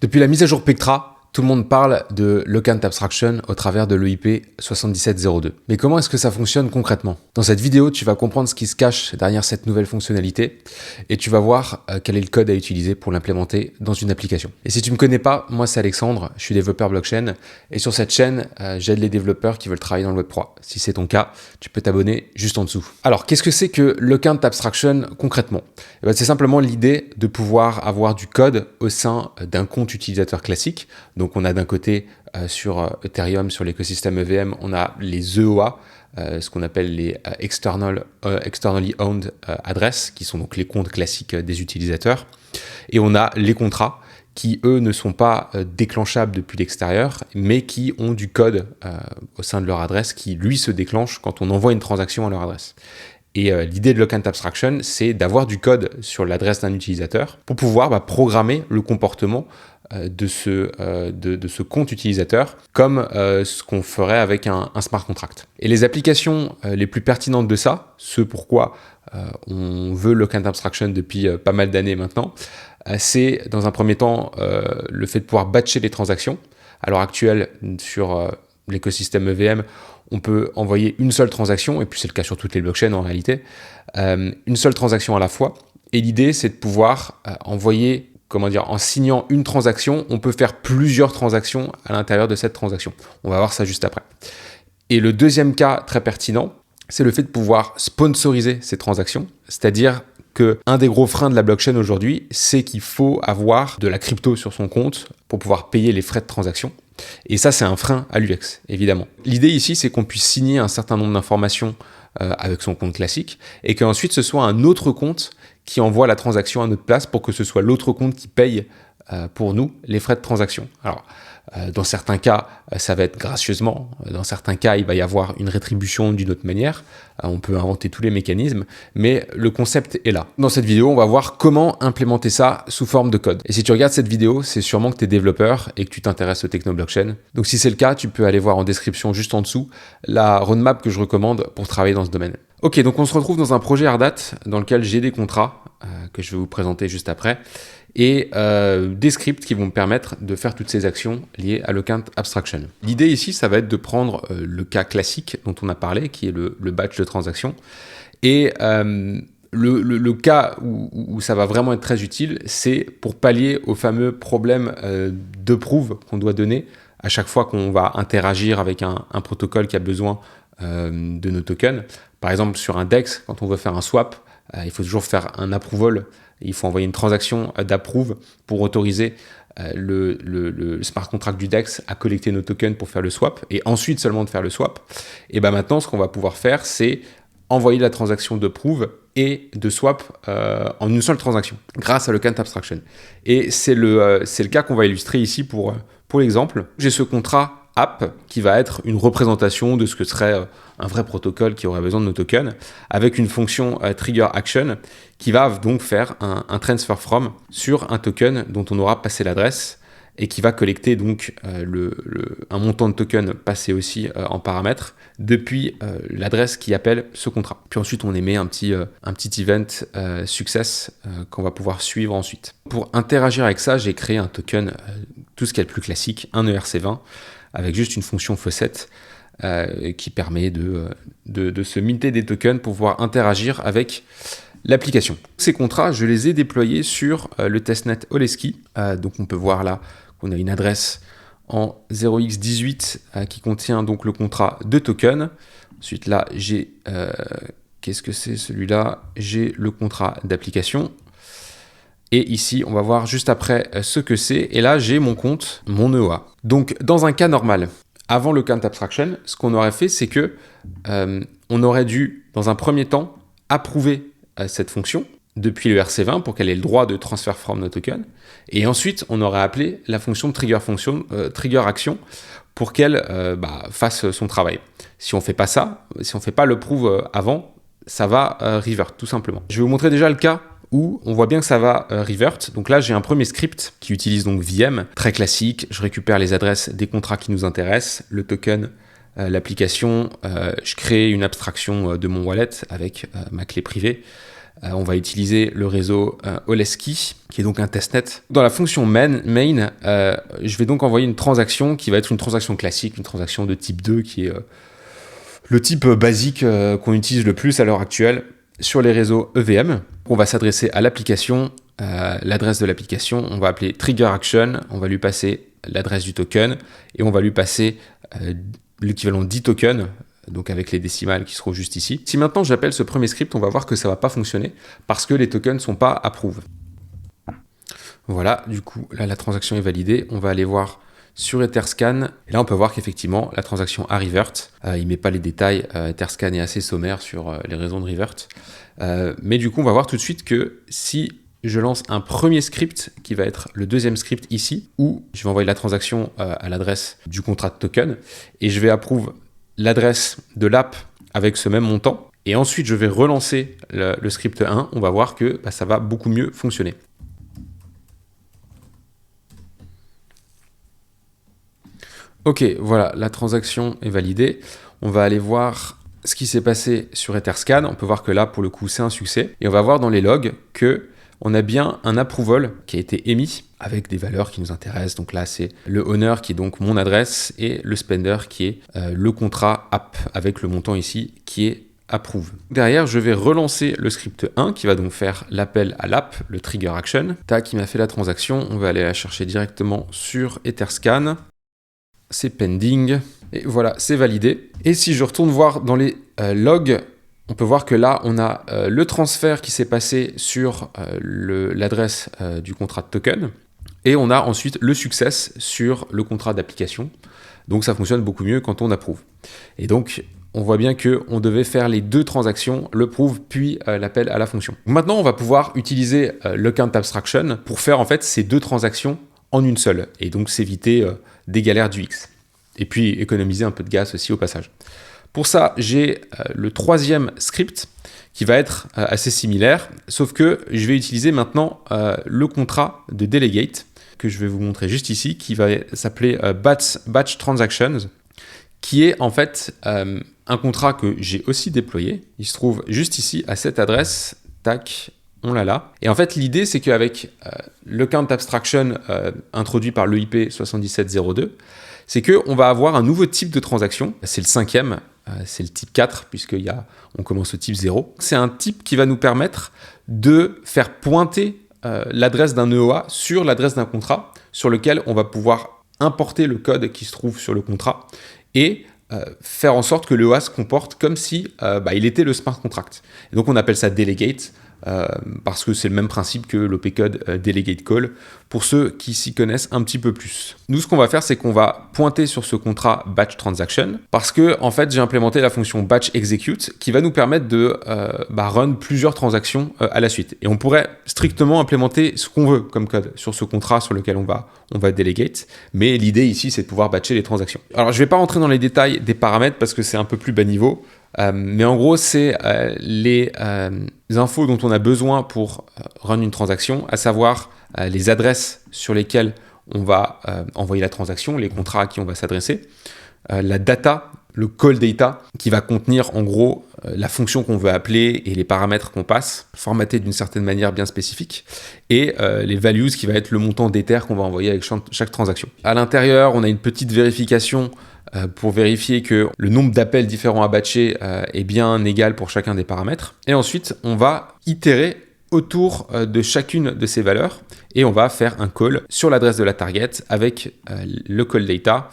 Depuis la mise à jour Pectra, tout le monde parle de Locant Abstraction au travers de l'EIP 7702. Mais comment est-ce que ça fonctionne concrètement? Dans cette vidéo, tu vas comprendre ce qui se cache derrière cette nouvelle fonctionnalité et tu vas voir quel est le code à utiliser pour l'implémenter dans une application. Et si tu ne me connais pas, moi c'est Alexandre, je suis développeur blockchain et sur cette chaîne, j'aide les développeurs qui veulent travailler dans le Web3. Si c'est ton cas, tu peux t'abonner juste en dessous. Alors, qu'est-ce que c'est que Locant Abstraction concrètement? C'est simplement l'idée de pouvoir avoir du code au sein d'un compte utilisateur classique. Donc on a d'un côté sur Ethereum, sur l'écosystème EVM, on a les EOA, ce qu'on appelle les Externally Owned Address, qui sont donc les comptes classiques des utilisateurs. Et on a les contrats qui, eux, ne sont pas déclenchables depuis l'extérieur, mais qui ont du code au sein de leur adresse qui, lui, se déclenche quand on envoie une transaction à leur adresse. Et l'idée de Locant Abstraction, c'est d'avoir du code sur l'adresse d'un utilisateur pour pouvoir programmer le comportement de ce compte utilisateur comme ce qu'on ferait avec un smart contract. Et les applications les plus pertinentes de ça, ce pourquoi on veut Locant Abstraction depuis pas mal d'années maintenant, c'est dans un premier temps le fait de pouvoir batcher les transactions. À l'heure actuelle, sur l'écosystème EVM, on peut envoyer une seule transaction, et puis c'est le cas sur toutes les blockchains en réalité, une seule transaction à la fois. Et l'idée, c'est de pouvoir envoyer, en signant une transaction, on peut faire plusieurs transactions à l'intérieur de cette transaction. On va voir ça juste après. Et le deuxième cas très pertinent, c'est le fait de pouvoir sponsoriser ces transactions, c'est-à-dire qu'un des gros freins de la blockchain aujourd'hui, c'est qu'il faut avoir de la crypto sur son compte pour pouvoir payer les frais de transaction. Et ça, c'est un frein à l'UX, évidemment. L'idée ici, c'est qu'on puisse signer un certain nombre d'informations avec son compte classique et qu'ensuite, ce soit un autre compte qui envoie la transaction à notre place pour que ce soit l'autre compte qui paye pour nous les frais de transaction. Alors, dans certains cas, ça va être gracieusement. Dans certains cas, il va y avoir une rétribution d'une autre manière. On peut inventer tous les mécanismes, mais le concept est là. Dans cette vidéo, on va voir comment implémenter ça sous forme de code. Et si tu regardes cette vidéo, c'est sûrement que tu es développeur et que tu t'intéresses aux techno-blockchain. Donc si c'est le cas, tu peux aller voir en description juste en dessous la roadmap que je recommande pour travailler dans ce domaine. Ok, donc on se retrouve dans un projet Ardat dans lequel j'ai des contrats que je vais vous présenter juste après et des scripts qui vont me permettre de faire toutes ces actions liées à Locant Abstraction. L'idée ici, ça va être de prendre le cas classique dont on a parlé, qui est le batch de transactions, et le cas où ça va vraiment être très utile, c'est pour pallier au fameux problème de prove qu'on doit donner à chaque fois qu'on va interagir avec un protocole qui a besoin de nos tokens. Par exemple, sur un DEX, quand on veut faire un swap, il faut toujours faire un approval. Il faut envoyer une transaction d'approve pour autoriser le smart contract du DEX à collecter nos tokens pour faire le swap et ensuite seulement de faire le swap. Et ben maintenant, ce qu'on va pouvoir faire, c'est envoyer la transaction d'approve et de swap en une seule transaction grâce à Locant Abstraction. Et c'est le cas qu'on va illustrer ici pour l'exemple. J'ai ce contrat app qui va être une représentation de ce que serait un vrai protocole qui aurait besoin de nos tokens avec une fonction trigger action qui va donc faire un transfer from sur un token dont on aura passé l'adresse et qui va collecter donc un montant de token passé aussi en paramètre depuis l'adresse qui appelle ce contrat. Puis ensuite, on émet un petit event success qu'on va pouvoir suivre ensuite. Pour interagir avec ça, j'ai créé un token, tout ce qui est le plus classique, un ERC20, avec juste une fonction faucet qui permet de se minter des tokens pour pouvoir interagir avec l'application. Ces contrats, je les ai déployés sur le testnet Oleski. Donc on peut voir là qu'on a une adresse en 0x18 qui contient donc le contrat de token. Ensuite là, j'ai, qu'est-ce que c'est celui-là? J'ai le contrat d'application. Et ici, on va voir juste après ce que c'est. Et là, j'ai mon compte, mon EOA. Donc, dans un cas normal, avant le Locant Abstraction, ce qu'on aurait fait, c'est que on aurait dû, dans un premier temps, approuver cette fonction depuis le RC20 pour qu'elle ait le droit de transfer from no token. Et ensuite, on aurait appelé la fonction trigger action pour qu'elle fasse son travail. Si on ne fait pas ça, si on ne fait pas le prove avant, ça va revert, tout simplement. Je vais vous montrer déjà le cas où on voit bien que ça va revert. Donc là, j'ai un premier script qui utilise donc VM, très classique. Je récupère les adresses des contrats qui nous intéressent, le token, l'application. Je crée une abstraction de mon wallet avec ma clé privée. On va utiliser le réseau Oleski, qui est donc un testnet. Dans la fonction main, je vais donc envoyer une transaction qui va être une transaction classique, une transaction de type 2, qui est le type basique qu'on utilise le plus à l'heure actuelle sur les réseaux EVM. On va s'adresser à l'application, l'adresse de l'application, on va appeler trigger action, on va lui passer l'adresse du token et on va lui passer l'équivalent 10 tokens, donc avec les décimales qui seront juste ici. Si maintenant j'appelle ce premier script, on va voir que ça ne va pas fonctionner parce que les tokens ne sont pas approve. Voilà, du coup, là la transaction est validée. On va aller voir sur Etherscan. Et là, on peut voir qu'effectivement, la transaction a revert. Il ne met pas les détails. Etherscan est assez sommaire sur les raisons de revert. Mais du coup, on va voir tout de suite que si je lance un premier script qui va être le deuxième script ici, où je vais envoyer la transaction à l'adresse du contrat de token et je vais approve l'adresse de l'app avec ce même montant. Et ensuite, je vais relancer le script 1. On va voir que ça va beaucoup mieux fonctionner. Ok, voilà, la transaction est validée. On va aller voir ce qui s'est passé sur Etherscan. On peut voir que là, pour le coup, c'est un succès. Et on va voir dans les logs que on a bien un approval qui a été émis avec des valeurs qui nous intéressent. Donc là, c'est le owner qui est donc mon adresse et le spender qui est le contrat app avec le montant ici qui est approve. Derrière, je vais relancer le script 1 qui va donc faire l'appel à l'app, le trigger action. Tac, il m'a fait la transaction. On va aller la chercher directement sur Etherscan. C'est pending. Et voilà, c'est validé. Et si je retourne voir dans les logs, on peut voir que là, on a le transfert qui s'est passé sur l'adresse du contrat de token. Et on a ensuite le success sur le contrat d'application. Donc ça fonctionne beaucoup mieux quand on approuve. Et donc, on voit bien qu'on devait faire les deux transactions, le prove puis l'appel à la fonction. Maintenant, on va pouvoir utiliser le count abstraction pour faire en fait ces deux transactions en une seule. Et donc s'éviter des galères du X. Et puis économiser un peu de gaz aussi au passage. Pour ça, j'ai le troisième script qui va être assez similaire, sauf que je vais utiliser maintenant le contrat de delegate que je vais vous montrer juste ici, qui va s'appeler batch transactions, qui est en fait un contrat que j'ai aussi déployé. Il se trouve juste ici à cette adresse, tac, on l'a là. Et en fait, l'idée, c'est qu'avec le count abstraction introduit par l'EIP 7702, c'est qu'on va avoir un nouveau type de transaction. C'est le cinquième, c'est le type 4, puisqu'on commence au type 0. C'est un type qui va nous permettre de faire pointer l'adresse d'un EOA sur l'adresse d'un contrat, sur lequel on va pouvoir importer le code qui se trouve sur le contrat et faire en sorte que l'EOA se comporte comme si il était le smart contract. Et donc on appelle ça delegate, parce que c'est le même principe que l'OP-code delegate call, pour ceux qui s'y connaissent un petit peu plus. Nous, ce qu'on va faire, c'est qu'on va pointer sur ce contrat batch transaction, parce que en fait, j'ai implémenté la fonction batch execute, qui va nous permettre de run plusieurs transactions à la suite. Et on pourrait strictement implémenter ce qu'on veut comme code sur ce contrat sur lequel on va delegate, mais l'idée ici, c'est de pouvoir batcher les transactions. Alors, je ne vais pas rentrer dans les détails des paramètres, parce que c'est un peu plus bas niveau, mais en gros, c'est les infos dont on a besoin pour run une transaction, à savoir les adresses sur lesquelles on va envoyer la transaction, les contrats à qui on va s'adresser, la data, le call data, qui va contenir en gros la fonction qu'on veut appeler et les paramètres qu'on passe, formatés d'une certaine manière bien spécifique, et les values, qui va être le montant d'Ether qu'on va envoyer avec chaque transaction. À l'intérieur, on a une petite vérification pour vérifier que le nombre d'appels différents à batcher est bien égal pour chacun des paramètres. Et ensuite, on va itérer autour de chacune de ces valeurs et on va faire un call sur l'adresse de la target avec le call data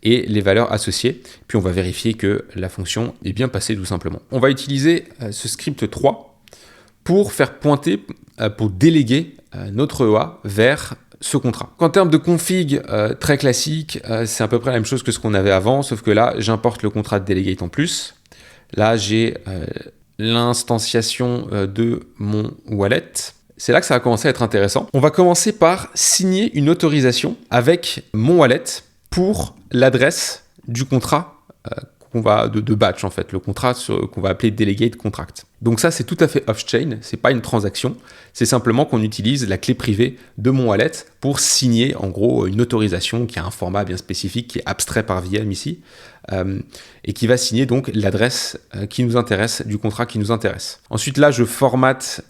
et les valeurs associées. Puis on va vérifier que la fonction est bien passée tout simplement. On va utiliser ce script 3 pour faire pointer, pour déléguer notre EOA vers ce contrat. En termes de config très classique, c'est à peu près la même chose que ce qu'on avait avant, sauf que là, j'importe le contrat de delegate en plus. Là, j'ai l'instanciation de mon wallet. C'est là que ça va commencer à être intéressant. On va commencer par signer une autorisation avec mon wallet pour l'adresse du contrat de batch en fait, le contrat qu'on va appeler delegate contract. Donc ça, c'est tout à fait off-chain, c'est pas une transaction, c'est simplement qu'on utilise la clé privée de mon wallet pour signer en gros une autorisation qui a un format bien spécifique, qui est abstrait par VM ici, et qui va signer donc l'adresse qui nous intéresse, du contrat qui nous intéresse. Ensuite là, je formate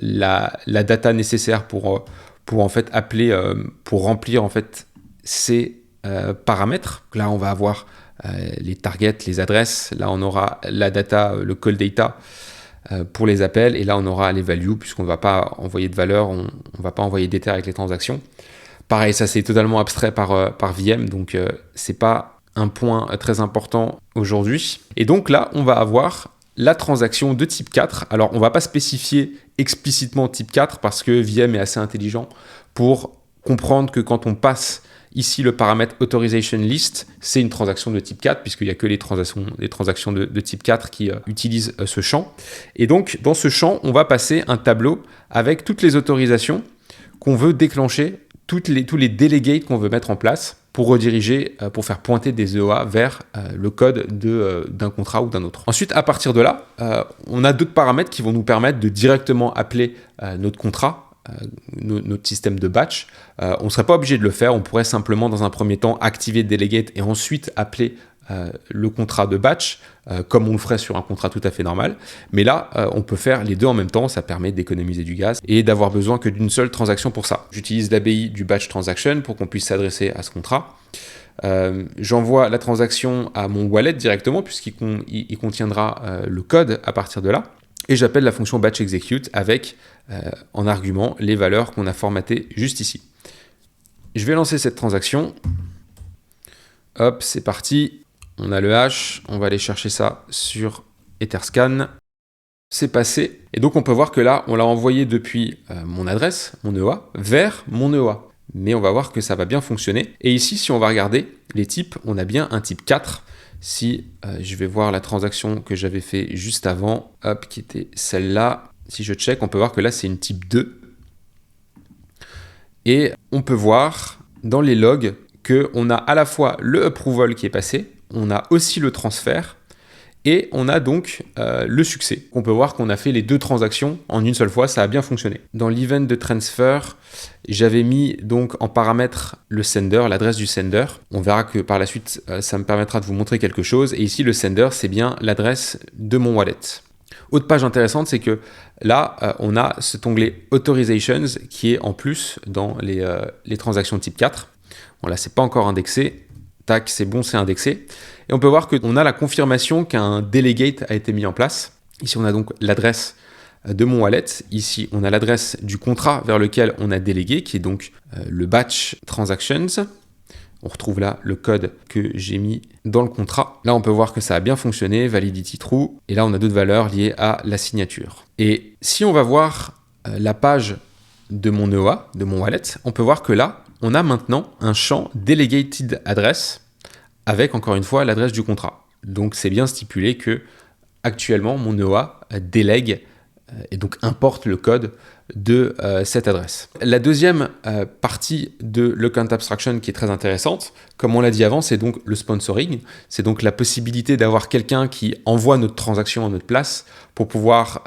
la data nécessaire pour en fait appeler, pour remplir en fait ces paramètres. Là, on va avoir les targets, les adresses. Là, on aura la data, le call data pour les appels. Et là, on aura les values, puisqu'on ne va pas envoyer de valeur, on ne va pas envoyer d'Ether avec les transactions. Pareil, ça, c'est totalement abstrait par VM, donc c'est pas un point très important aujourd'hui. Et donc là, on va avoir la transaction de type 4. Alors, on ne va pas spécifier explicitement type 4 parce que VM est assez intelligent pour comprendre que quand on passe ici le paramètre authorization list, c'est une transaction de type 4 puisqu'il n'y a que les transactions de type 4 qui utilisent ce champ. Et donc, dans ce champ, on va passer un tableau avec toutes les autorisations qu'on veut déclencher, tous les delegates qu'on veut mettre en place pour rediriger, pour faire pointer des EOA vers le code d'un contrat ou d'un autre. Ensuite, à partir de là, on a d'autres paramètres qui vont nous permettre de directement appeler notre contrat, notre système de batch. On ne serait pas obligé de le faire, on pourrait simplement dans un premier temps activer delegate et ensuite appeler le contrat de batch, comme on le ferait sur un contrat tout à fait normal. Mais là, on peut faire les deux en même temps, ça permet d'économiser du gaz et d'avoir besoin que d'une seule transaction pour ça. J'utilise l'API du batch transaction pour qu'on puisse s'adresser à ce contrat. J'envoie la transaction à mon wallet directement puisqu'il contiendra le code à partir de là. Et j'appelle la fonction batch execute avec en argument les valeurs qu'on a formatées juste ici. Je vais lancer cette transaction. Hop, c'est parti. On a le hash, on va aller chercher ça sur Etherscan. C'est passé. Et donc on peut voir que là, on l'a envoyé depuis mon adresse, mon EOA, vers mon EOA. Mais on va voir que ça va bien fonctionner. Et ici, si on va regarder les types, on a bien un type 4. Si je vais voir la transaction que j'avais fait juste avant, hop, qui était celle-là. Si je check, on peut voir que là, c'est une type 2. Et on peut voir dans les logs qu'on a à la fois le approval qui est passé, on a aussi le transfert et on a donc le succès. On peut voir qu'on a fait les deux transactions en une seule fois, ça a bien fonctionné. Dans l'event de transfer, j'avais mis donc en paramètre le sender, l'adresse du sender. On verra que par la suite, ça me permettra de vous montrer quelque chose. Et ici, le sender, c'est bien l'adresse de mon wallet. Autre page intéressante, c'est que là, on a cet onglet Authorizations qui est en plus dans les transactions type 4. Bon, là, c'est pas encore indexé. Tac, c'est bon, c'est indexé. Et on peut voir qu'on a la confirmation qu'un delegate a été mis en place. Ici, on a donc l'adresse de mon wallet. Ici, on a l'adresse du contrat vers lequel on a délégué, qui est donc le batch transactions. On retrouve là le code que j'ai mis dans le contrat. Là, on peut voir que ça a bien fonctionné, validity true. Et là, on a d'autres valeurs liées à la signature. Et si on va voir la page de mon EOA, de mon wallet, on peut voir que là, on a maintenant un champ delegated address avec, encore une fois, l'adresse du contrat. Donc, c'est bien stipulé que actuellement, mon EOA délègue et donc importe le code de cette adresse. La deuxième partie de l'Account Abstraction qui est très intéressante, comme on l'a dit avant, c'est donc le sponsoring. C'est donc la possibilité d'avoir quelqu'un qui envoie notre transaction à notre place pour pouvoir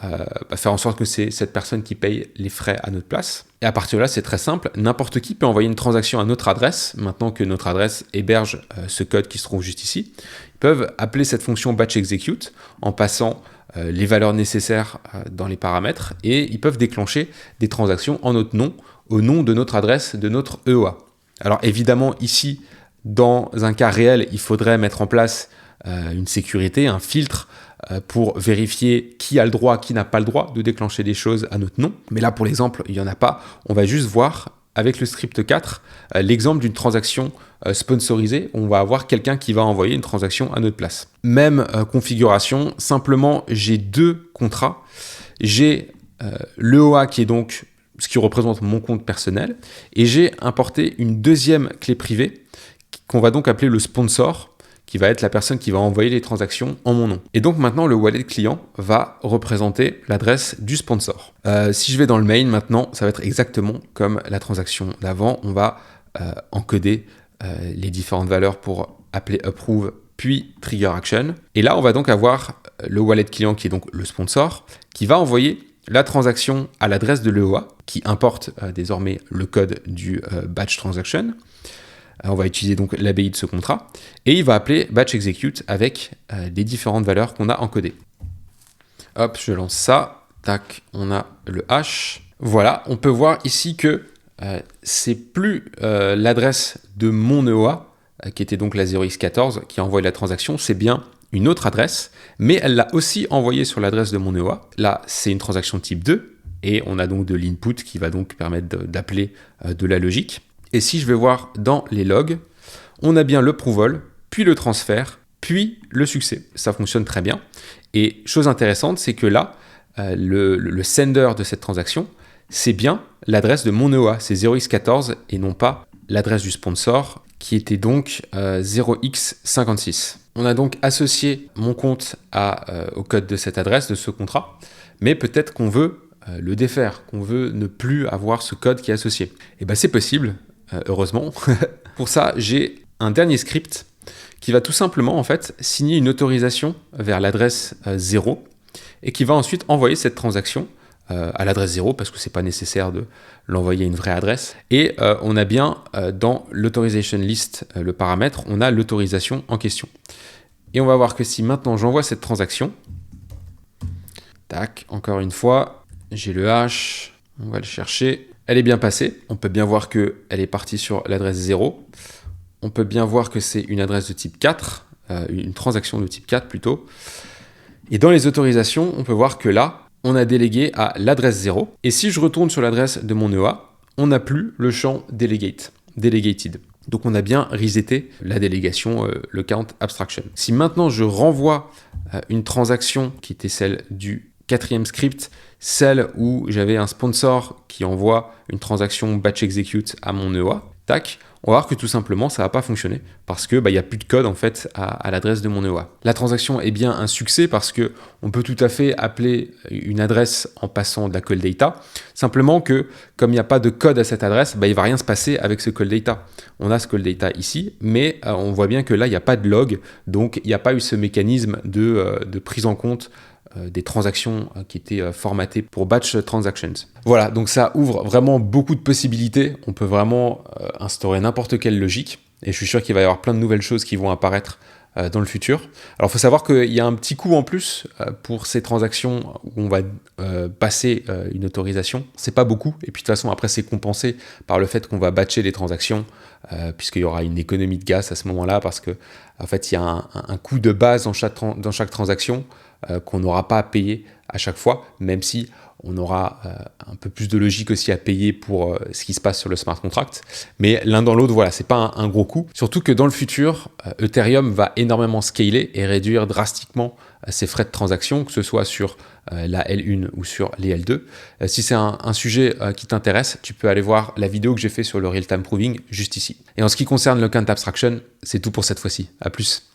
faire en sorte que c'est cette personne qui paye les frais à notre place. Et à partir de là, c'est très simple. N'importe qui peut envoyer une transaction à notre adresse, maintenant que notre adresse héberge ce code qui se trouve juste ici. Ils peuvent appeler cette fonction batch execute en passant les valeurs nécessaires dans les paramètres et ils peuvent déclencher des transactions en notre nom, au nom de notre adresse, de notre EOA. Alors évidemment ici, dans un cas réel, il faudrait mettre en place une sécurité, un filtre pour vérifier qui a le droit, qui n'a pas le droit de déclencher des choses à notre nom. Mais là pour l'exemple, il n'y en a pas. On va juste voir avec le script 4 l'exemple d'une transaction sponsorisée. On va avoir quelqu'un qui va envoyer une transaction à notre place. Même configuration, simplement j'ai deux contrats. J'ai l'EOA qui est donc ce qui représente mon compte personnel et j'ai importé une deuxième clé privée qu'on va donc appeler le sponsor, qui va être la personne qui va envoyer les transactions en mon nom. Et donc maintenant, le wallet client va représenter l'adresse du sponsor. Si je vais dans le main maintenant, ça va être exactement comme la transaction d'avant. On va encoder les différentes valeurs pour appeler approve puis Trigger Action. Et là, on va donc avoir le wallet client qui est donc le sponsor, qui va envoyer la transaction à l'adresse de l'EOA, qui importe désormais le code du batch transaction. On va utiliser donc l'ABI de ce contrat, et il va appeler batch execute avec les différentes valeurs qu'on a encodées. Hop, je lance ça, tac, on a le hash. Voilà, on peut voir ici que c'est plus l'adresse de mon EOA, qui était donc la 0x14, qui envoie la transaction, c'est bien une autre adresse, mais elle l'a aussi envoyée sur l'adresse de mon EOA. Là, c'est une transaction type 2, et on a donc de l'input qui va donc permettre d'appeler de la logique. Et si je vais voir dans les logs, on a bien le proof-all, puis le transfert, puis le succès. Ça fonctionne très bien. Et chose intéressante, c'est que là, le sender de cette transaction, c'est bien l'adresse de mon EOA, c'est 0x14 et non pas l'adresse du sponsor qui était donc 0x56. On a donc associé mon compte au code de cette adresse, de ce contrat, mais peut-être qu'on veut le défaire, qu'on veut ne plus avoir ce code qui est associé. Et bien c'est possible, heureusement. Pour ça, j'ai un dernier script qui va tout simplement en fait signer une autorisation vers l'adresse 0 et qui va ensuite envoyer cette transaction à l'adresse 0 parce que c'est pas nécessaire de l'envoyer à une vraie adresse. Et on a bien dans l'autorization list, le paramètre, on a l'autorisation en question. Et on va voir que si maintenant j'envoie cette transaction, tac, encore une fois, j'ai le hash, on va le chercher, elle est bien passée. On peut bien voir qu'elle est partie sur l'adresse 0. On peut bien voir que c'est une adresse de type 4, une transaction de type 4 plutôt. Et dans les autorisations, on peut voir que là, on a délégué à l'adresse 0. Et si je retourne sur l'adresse de mon EOA, on n'a plus le champ delegated. Donc on a bien reseté la délégation, le count abstraction. Si maintenant je renvoie une transaction qui était celle du 4e script, celle où j'avais un sponsor qui envoie une transaction batch execute à mon EOA, tac, on va voir que tout simplement ça va pas fonctionner parce que il y a plus de code en fait à l'adresse de mon EOA. La transaction est bien un succès parce que on peut tout à fait appeler une adresse en passant de la call data. Simplement que comme il n'y a pas de code à cette adresse, il va rien se passer avec ce call data. On a ce call data ici, mais on voit bien que là il n'y a pas de log, donc il n'y a pas eu ce mécanisme de prise en compte des transactions qui étaient formatées pour batch transactions. Voilà, donc ça ouvre vraiment beaucoup de possibilités. On peut vraiment instaurer n'importe quelle logique et je suis sûr qu'il va y avoir plein de nouvelles choses qui vont apparaître dans le futur. Alors il faut savoir qu'il y a un petit coût en plus pour ces transactions où on va passer une autorisation. C'est pas beaucoup et puis de toute façon après c'est compensé par le fait qu'on va batcher les transactions puisqu'il y aura une économie de gaz à ce moment-là parce que en fait il y a un coût de base dans chaque transaction qu'on n'aura pas à payer à chaque fois, même si on aura un peu plus de logique aussi à payer pour ce qui se passe sur le smart contract. Mais l'un dans l'autre, voilà, c'est pas un gros coût. Surtout que dans le futur, Ethereum va énormément scaler et réduire drastiquement ses frais de transaction, que ce soit sur la L1 ou sur les L2. Si c'est un sujet qui t'intéresse, tu peux aller voir la vidéo que j'ai fait sur le real-time proving juste ici. Et en ce qui concerne le count abstraction, c'est tout pour cette fois-ci. À plus.